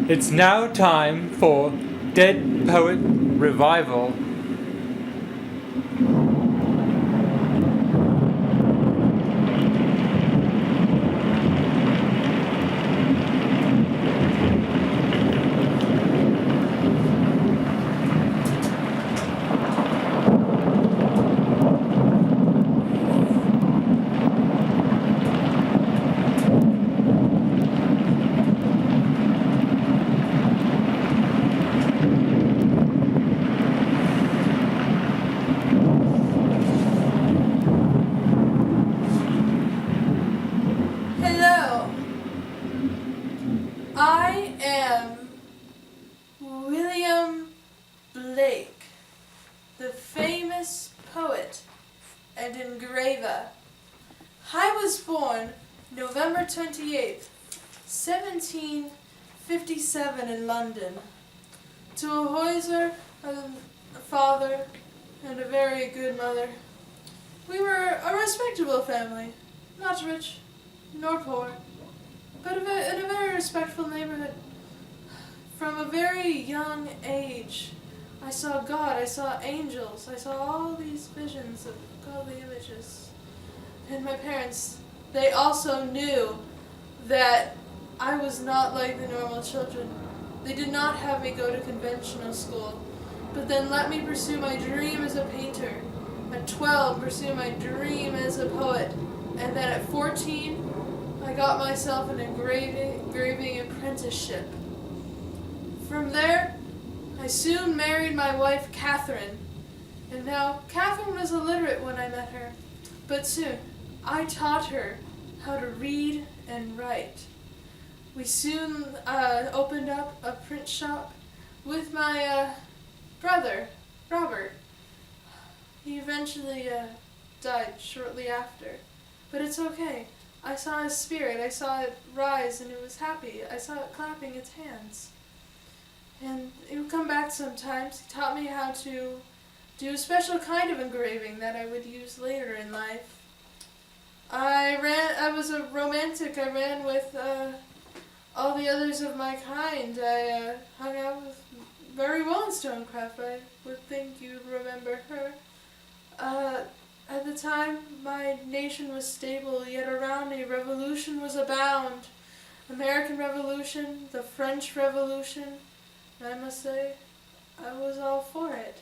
It's now time for Dead Poet Revival. I am William Blake, the famous poet and engraver. I was born November 28th, 1757 in London, to a hosier, a father, and a very good mother. We were a respectable family, not rich nor poor, but in a very respectful neighborhood. From a very young age, I saw God, I saw angels, I saw all these visions of godly images. And my parents, they also knew that I was not like the normal children. They did not have me go to conventional school, but then let me pursue my dream as a painter. At 12, pursue my dream as a poet. And then at 14, I got myself an engraving apprenticeship. From there, I soon married my wife, Catherine. And now, Catherine was illiterate when I met her, but soon I taught her how to read and write. We soon opened up a print shop with my brother, Robert. He eventually died shortly after, but it's okay. I saw his spirit, I saw it rise and it was happy. I saw it clapping its hands. And it would come back sometimes. He taught me how to do a special kind of engraving that I would use later in life. I was a romantic. I ran with all the others of my kind. I hung out with Mary Wollstonecraft. I would think you'd remember her. At the time, my nation was stable, yet around me revolution was abound. American Revolution, the French Revolution, and I must say, I was all for it.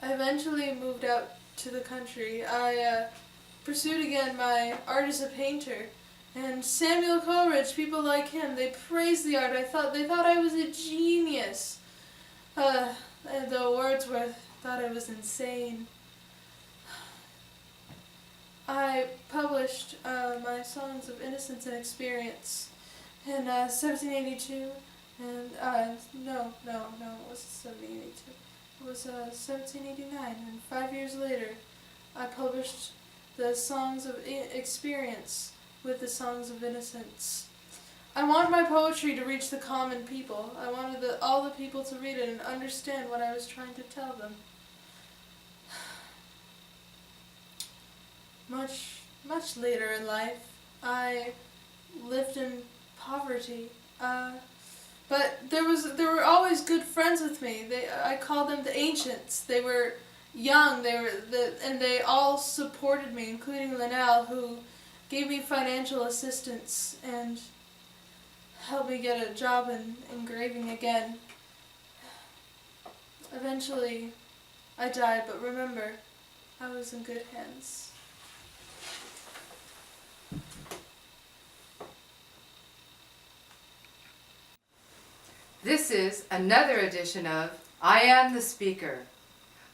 I eventually moved out to the country. I pursued again my art as a painter, and Samuel Coleridge, people like him, they praised the art. They thought I was a genius. And though Wordsworth thought I was insane. I published my Songs of Innocence and Experience in 1782, and no, it wasn't 1782. It was 1789, and 5 years later, I published the Songs of Experience with the Songs of Innocence. I wanted my poetry to reach the common people. I wanted all the people to read it and understand what I was trying to tell them. Much later in life, I lived in poverty, but there were always good friends with me. I called them the ancients. They were young. And they all supported me, including Linnell, who gave me financial assistance and helped me get a job in engraving again. Eventually, I died, but remember, I was in good hands. This is another edition of I Am the Speaker.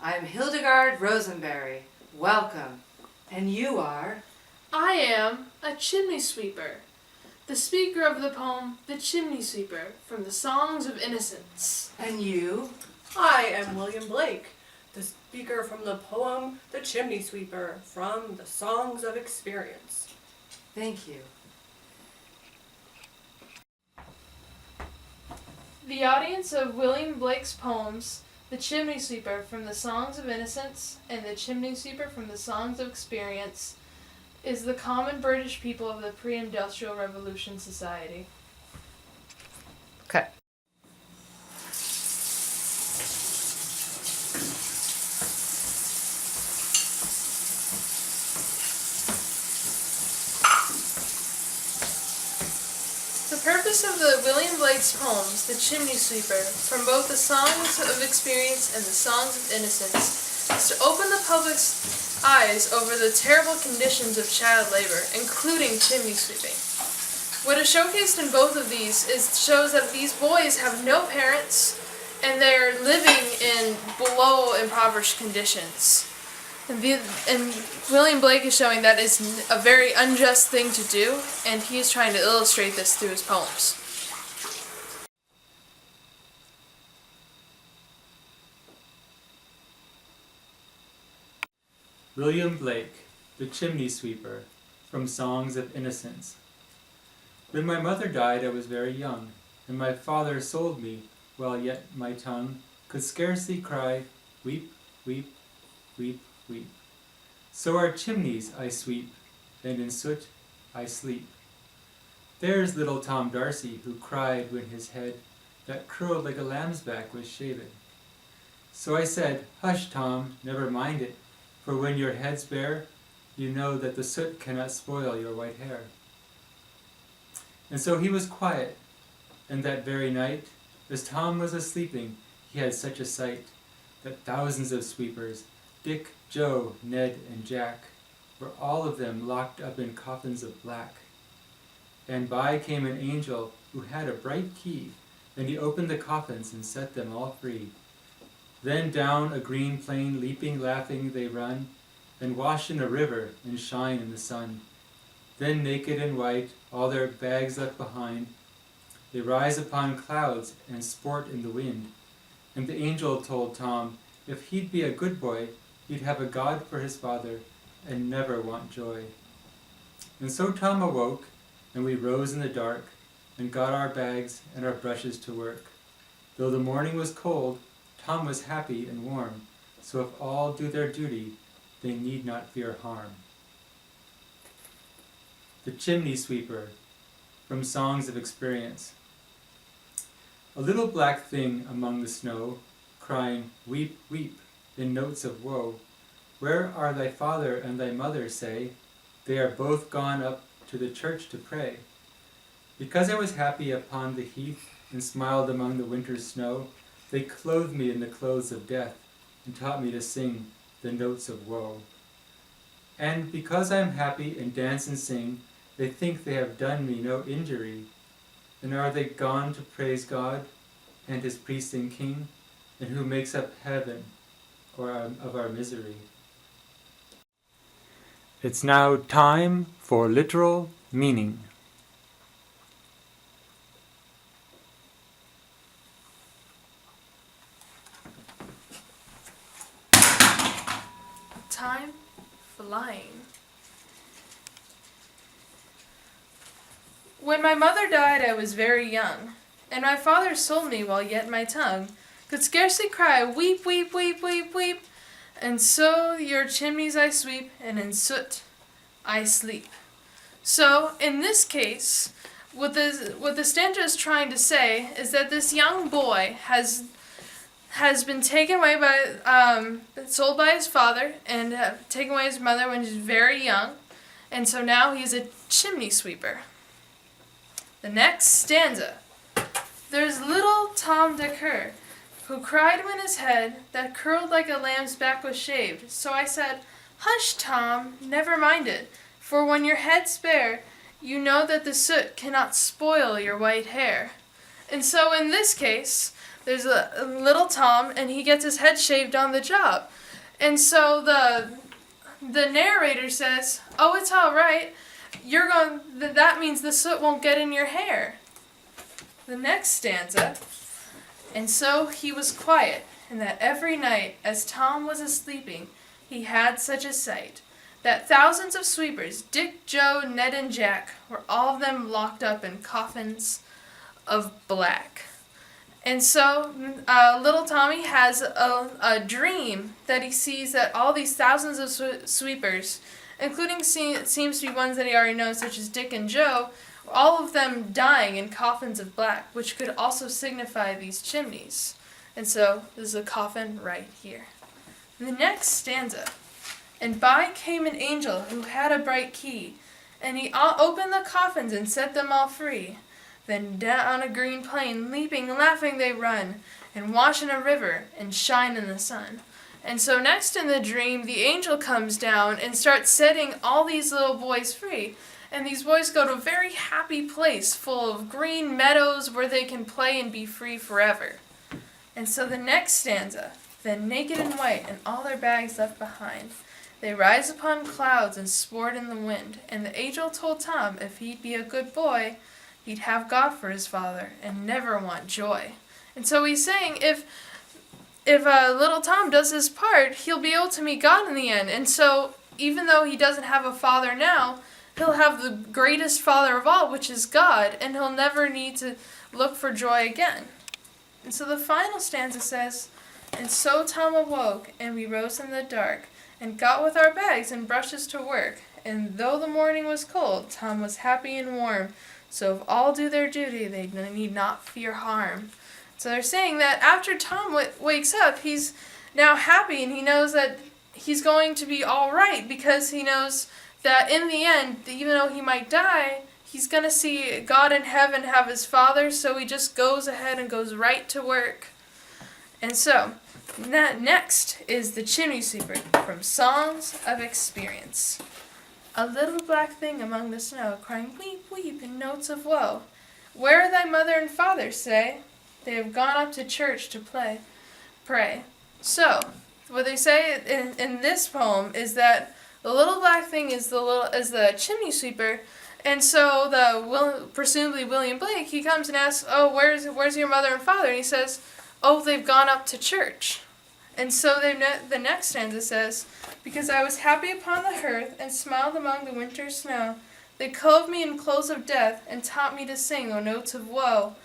I'm Hildegard Rosenberry. Welcome. And you are? I am a chimney sweeper, the speaker of the poem The Chimney Sweeper from the Songs of Innocence. And you? I am William Blake, the speaker from the poem The Chimney Sweeper from the Songs of Experience. Thank you. The audience of William Blake's poems, The Chimney Sweeper from the Songs of Innocence and The Chimney Sweeper from the Songs of Experience, is the common British people of the pre-industrial revolution society. purpose of the William Blake's poems, The Chimney Sweeper, from both the Songs of Experience and the Songs of Innocence, is to open the public's eyes over the terrible conditions of child labor, including chimney sweeping. What is showcased in both of these shows that these boys have no parents and they're living in below impoverished conditions. And William Blake is showing that is a very unjust thing to do, and he is trying to illustrate this through his poems. William Blake, The Chimney Sweeper, from Songs of Innocence. When my mother died, I was very young, and my father sold me, while yet my tongue could scarcely cry, weep, weep, weep, weep. So our chimneys I sweep, and in soot I sleep. There's little Tom Darcy, who cried when his head, that curled like a lamb's back, was shaven. So I said, hush, Tom, never mind it, for when your head's bare, you know that the soot cannot spoil your white hair. And so he was quiet, and that very night, as Tom was a-sleeping, he had such a sight, that thousands of sweepers, Dick, Joe, Ned, and Jack, were all of them locked up in coffins of black. And by came an angel who had a bright key, and he opened the coffins and set them all free. Then down a green plain, leaping, laughing, they run, and wash in a river and shine in the sun. Then naked and white, all their bags left behind, they rise upon clouds and sport in the wind. And the angel told Tom, if he'd be a good boy, he'd have a God for his father and never want joy. And so Tom awoke, and we rose in the dark, and got our bags and our brushes to work. Though the morning was cold, Tom was happy and warm, so if all do their duty, they need not fear harm. The Chimney Sweeper, from Songs of Experience. A little black thing among the snow, crying, weep, weep, in notes of woe. Where are thy father and thy mother, say? They are both gone up to the church to pray. Because I was happy upon the heath, and smiled among the winter's snow, they clothed me in the clothes of death, and taught me to sing the notes of woe. And because I am happy and dance and sing, they think they have done me no injury. And are they gone to praise God, and his priest and king, and who makes up heaven of our misery? It's now time for literal meaning. Time flying. When my mother died, I was very young, and my father sold me while yet my tongue could scarcely cry, weep, weep, weep, weep, weep. And so your chimneys I sweep, and in soot I sleep. So, in this case, what the stanza is trying to say is that this young boy has been taken away by, sold by his father, and taken away his mother when he was very young, and so now he's a chimney sweeper. The next stanza. There's little Tom Decker, who cried when his head, that curled like a lamb's back, was shaved. So I said, hush, Tom, never mind it, for when your head's bare, you know that the soot cannot spoil your white hair. And so in this case, there's a little Tom, and he gets his head shaved on the job. And so the narrator says, oh, it's all right. That means the soot won't get in your hair. The next stanza. And so he was quiet, and that every night, as Tom was a-sleeping, he had such a sight, that thousands of sweepers, Dick, Joe, Ned, and Jack, were all of them locked up in coffins of black. And so little Tommy has a dream that he sees that all these thousands of sweepers, including seems to be ones that he already knows, such as Dick and Joe, all of them dying in coffins of black, which could also signify these chimneys. And so there's a coffin right here. In the next stanza. And by came an angel who had a bright key, and he opened the coffins and set them all free. Then down a green plain, leaping, laughing they run, and wash in a river, and shine in the sun. And so next in the dream, the angel comes down and starts setting all these little boys free. And these boys go to a very happy place full of green meadows where they can play and be free forever. And so the next stanza, then naked and white and all their bags left behind, they rise upon clouds and sport in the wind. And the angel told Tom if he'd be a good boy, he'd have God for his father and never want joy. And so he's saying if little Tom does his part, he'll be able to meet God in the end. And so even though he doesn't have a father now, he'll have the greatest father of all, which is God, and he'll never need to look for joy again. And so the final stanza says, and so Tom awoke, and we rose in the dark, and got with our bags and brushes to work. And though the morning was cold, Tom was happy and warm. So if all do their duty, they need not fear harm. So they're saying that after Tom wakes up, he's now happy, and he knows that he's going to be all right, because he knows that in the end, even though he might die, he's going to see God in heaven have his father, so he just goes ahead and goes right to work. And so, next is the Chimney Sweeper from Songs of Experience. A little black thing among the snow, crying weep, weep in notes of woe. Where are thy mother and father, say? They have gone up to church to pray. So, what they say in this poem is that the little black thing is the chimney sweeper, and so presumably William Blake, he comes and asks, oh, where's your mother and father? And he says, oh, they've gone up to church. And so the next stanza says, because I was happy upon the hearth and smiled among the winter's snow, they clothed me in clothes of death and taught me to sing, notes of woe.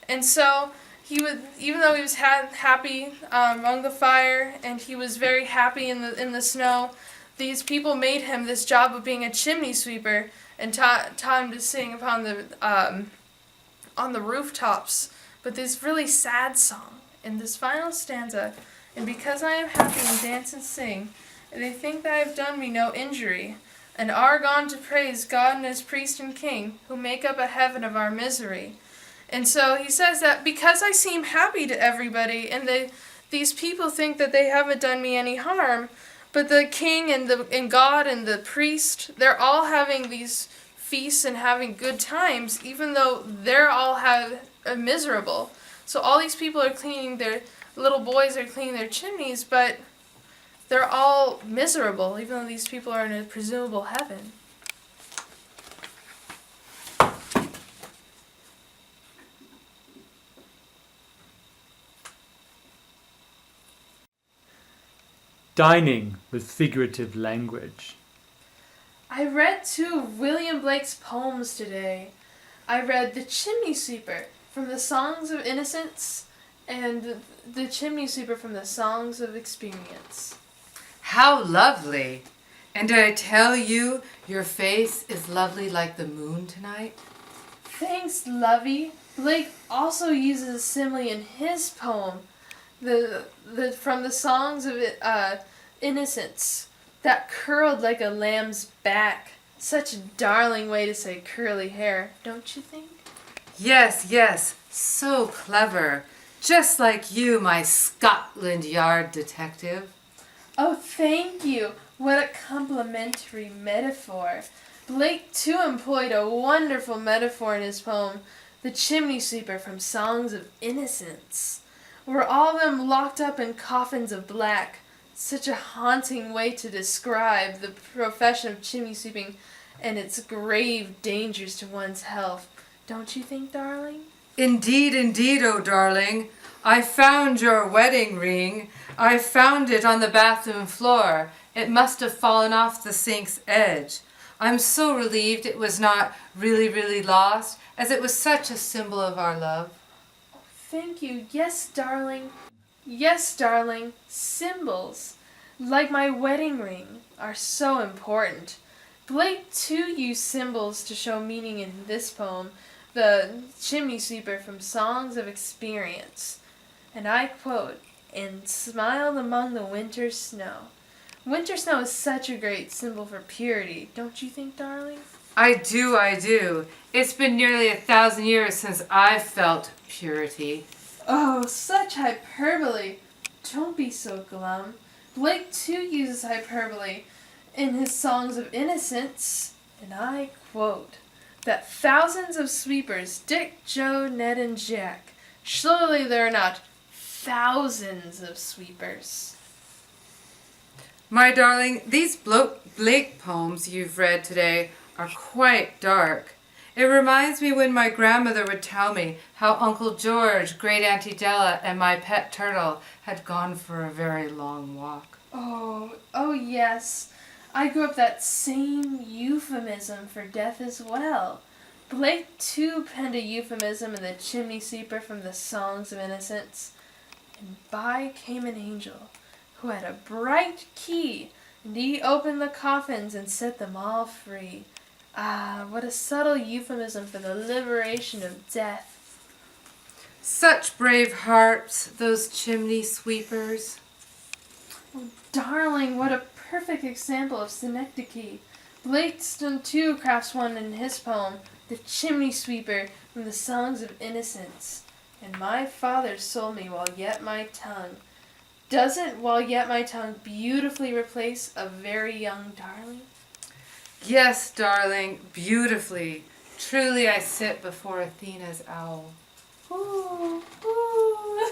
And so even though he was happy among the fire, and he was very happy in the snow, these people made him this job of being a chimney sweeper and taught him to sing upon on the rooftops. But this really sad song in this final stanza, and because I am happy and dance and sing, they think that I have done me no injury, and are gone to praise God and his priest and king, who make up a heaven of our misery. And so he says that because I seem happy to everybody, and these people think that they haven't done me any harm, but the king and God and the priest, they're all having these feasts and having good times, even though they're all miserable. So all these people are cleaning little boys are cleaning their chimneys, but they're all miserable, even though these people are in a presumable heaven. Dining with figurative language. I read two of William Blake's poems today. I read The Chimney Sweeper from the Songs of Innocence and The Chimney Sweeper from the Songs of Experience. How lovely! And did I tell you your face is lovely like the moon tonight? Thanks, Lovey. Blake also uses a simile in his poem, from the Songs of Innocence, that curled like a lamb's back. Such a darling way to say curly hair, don't you think? Yes, yes, so clever. Just like you, my Scotland Yard detective. Oh, thank you. What a complimentary metaphor. Blake, too, employed a wonderful metaphor in his poem, The Chimney Sweeper from Songs of Innocence. Were all of them locked up in coffins of black. Such a haunting way to describe the profession of chimney sweeping and its grave dangers to one's health. Don't you think, darling? Indeed, indeed, oh darling. I found your wedding ring. I found it on the bathroom floor. It must have fallen off the sink's edge. I'm so relieved it was not really, really lost, as it was such a symbol of our love. Thank you. Yes, darling. Yes, darling. Symbols, like my wedding ring, are so important. Blake, too, used symbols to show meaning in this poem, The Chimney Sweeper from Songs of Experience. And I quote, and smiled among the winter snow. Winter snow is such a great symbol for purity, don't you think, darling? I do, I do. It's been nearly 1,000 years since I've felt purity. Oh, such hyperbole. Don't be so glum. Blake too uses hyperbole in his songs of innocence, and I quote, that thousands of sweepers, Dick, Joe, Ned, and Jack, surely there are not thousands of sweepers. My darling, these Blake poems you've read today are quite dark. It reminds me when my grandmother would tell me how Uncle George, Great Auntie Della, and my pet turtle had gone for a very long walk. Oh yes. I grew up that same euphemism for death as well. Blake too penned a euphemism in the chimney sweeper from the Songs of Innocence. And by came an angel who had a bright key, and he opened the coffins and set them all free. Ah, what a subtle euphemism for the liberation of death. Such brave hearts, those chimney sweepers. Oh, darling, what a perfect example of synecdoche. Blake too crafts one in his poem, The Chimney Sweeper, from the Songs of Innocence. And my father sold me while yet my tongue. Doesn't while yet my tongue beautifully replace a very young darling? Yes, darling, beautifully. Truly I sit before Athena's owl. Ooh, ooh.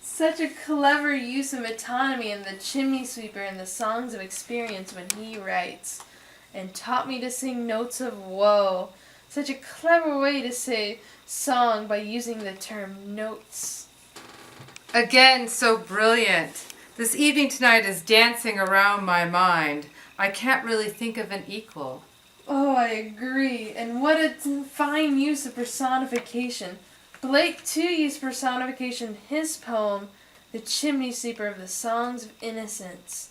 Such a clever use of metonymy in The Chimney Sweeper and the Songs of Experience when he writes, and taught me to sing notes of woe. Such a clever way to say song by using the term notes. Again, so brilliant. This evening tonight is dancing around my mind. I can't really think of an equal. Oh, I agree. And what a fine use of personification. Blake too used personification in his poem, The Chimney Sweeper of the Songs of Innocence.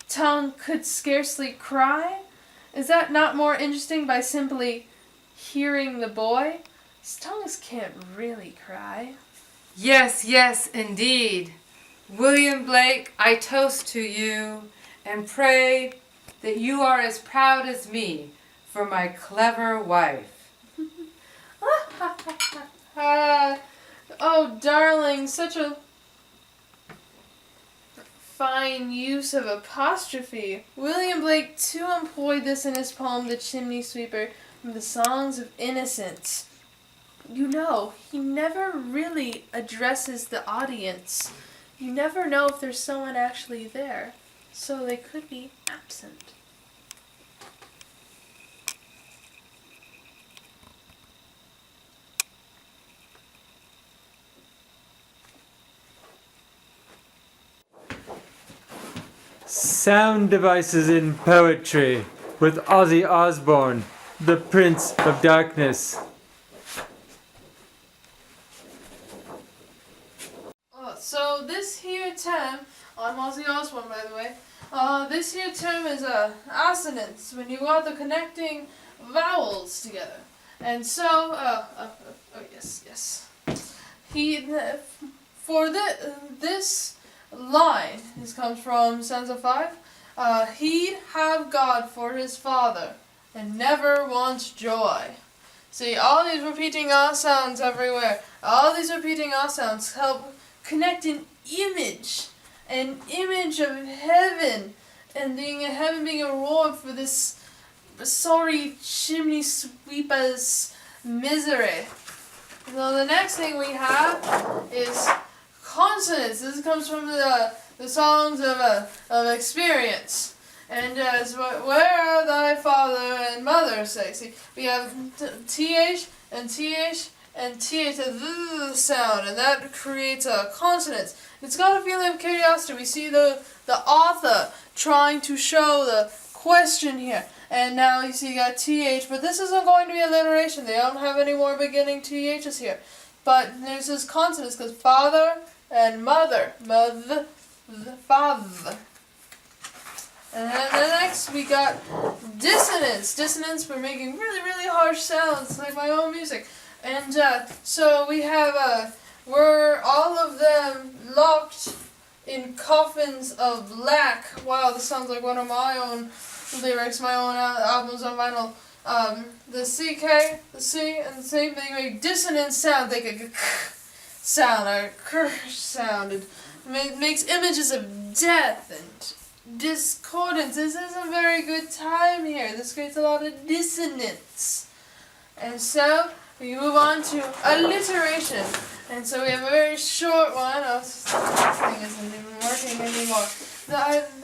Tongue could scarcely cry? Is that not more interesting by simply hearing the boy? Tongues can't really cry. Yes, yes, indeed. William Blake, I toast to you and pray that you are as proud as me for my clever wife. Oh, darling, such a fine use of apostrophe. William Blake too employed this in his poem, The Chimney Sweeper, from the Songs of Innocence. You know, he never really addresses the audience. You never know if there's someone actually there, so they could be absent. Sound devices in poetry with Ozzy Osbourne, the Prince of Darkness. So this here term, I'm Ozzy Osbourne by the way, this here term is assonance, when you got the connecting vowels together. And so, yes. This line, this comes from stanza 5, he'd have God for his father, and never want joy. See, all these repeating ah sounds everywhere, all these repeating ah sounds help connect an image of heaven, and heaven being a reward for this sorry chimney sweeper's misery. So the next thing we have is consonants. This comes from the songs of experience. And where are thy father and mother? See, we have th and th and th, the sound, and that creates a consonant. It's got a feeling of curiosity. We see the author trying to show the question here. And now you see you got th, but this isn't going to be alliteration. They don't have any more beginning ths here. But there's this consonants because father and mother. Father. And then next we got dissonance. Dissonance, we're making really, really harsh sounds like my own music. And so we have, we're all of them locked in coffins of black. Wow, this sounds like one of my own lyrics, my own albums on vinyl. The CK, the C, and the C, they make dissonant sound, they make a sound, or a sound. It makes images of death and discordance. This is a very good time here. This creates a lot of dissonance. And so, we move on to alliteration. And so we have a very short one. Oh, this thing isn't even working anymore.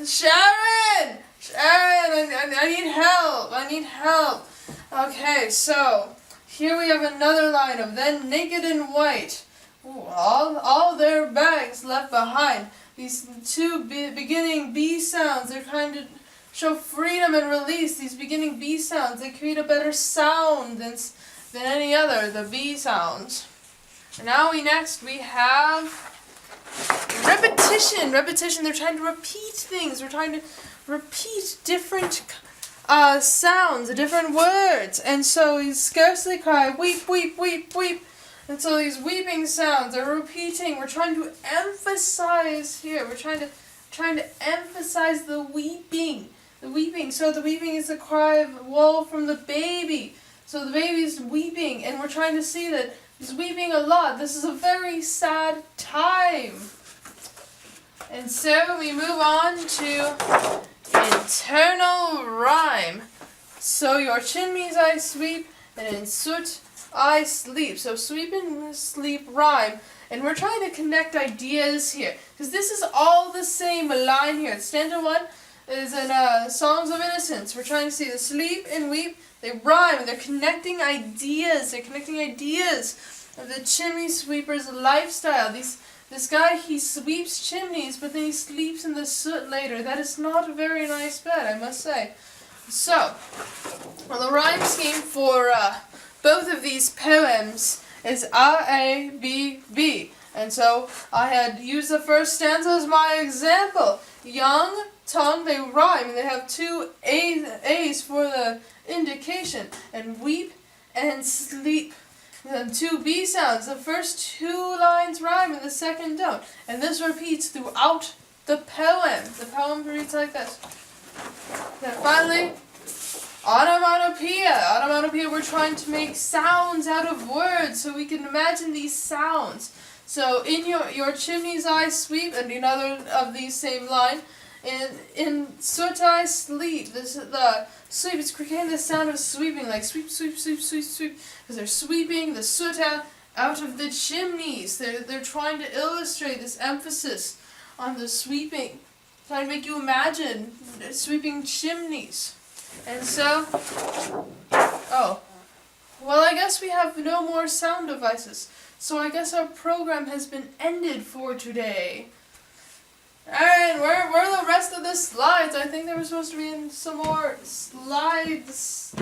Sharon! Sharon, I need help. I need help. Okay, so here we have another line of then naked and white. Ooh, all their bags left behind. These two beginning B sounds, they're trying to show freedom and release. These beginning B sounds, they create a better sound than any other, the B sounds. And now we have repetition. Repetition, they're trying to repeat things. We're trying to repeat different sounds, different words. And so we scarcely cry, weep, weep, weep, weep. And so these weeping sounds are repeating. We're trying to emphasize here. We're trying to emphasize the weeping. The weeping. So the weeping is the cry of woe from the baby. So the baby's weeping, and we're trying to see that he's weeping a lot. This is a very sad time. And so we move on to internal rhyme. So your chin means I sweep, and in soot I sleep. So sweep and sleep rhyme. And we're trying to connect ideas here. Because this is all the same line here. Stanza 1 is in Songs of Innocence. We're trying to see the sleep and weep. They rhyme and they're connecting ideas. They're connecting ideas of the chimney sweeper's lifestyle. This guy, he sweeps chimneys, but then he sleeps in the soot later. That is not a very nice bed, I must say. So, well, the rhyme scheme for both of these poems is A-A-B-B. And so I had used the first stanza as my example. Young, tongue, they rhyme, and they have two A's for the indication. And weep and sleep. And two B sounds. The first two lines rhyme and the second don't. And this repeats throughout the poem. The poem reads like this. Then finally, onomatopoeia. Onomatopoeia, we're trying to make sounds out of words so we can imagine these sounds. So in your chimney's I sweep, and another of these same line, in soot I sleep. This is the sweep. It's creating the sound of sweeping, like sweep, sweep, sweep, sweep, sweep, because they're sweeping the soot out of the chimneys. They're trying to illustrate this emphasis on the sweeping, trying to make you imagine sweeping chimneys. And so, oh, well, I guess we have no more sound devices. So I guess our program has been ended for today. And where are the rest of the slides? I think there was supposed to be some more slides.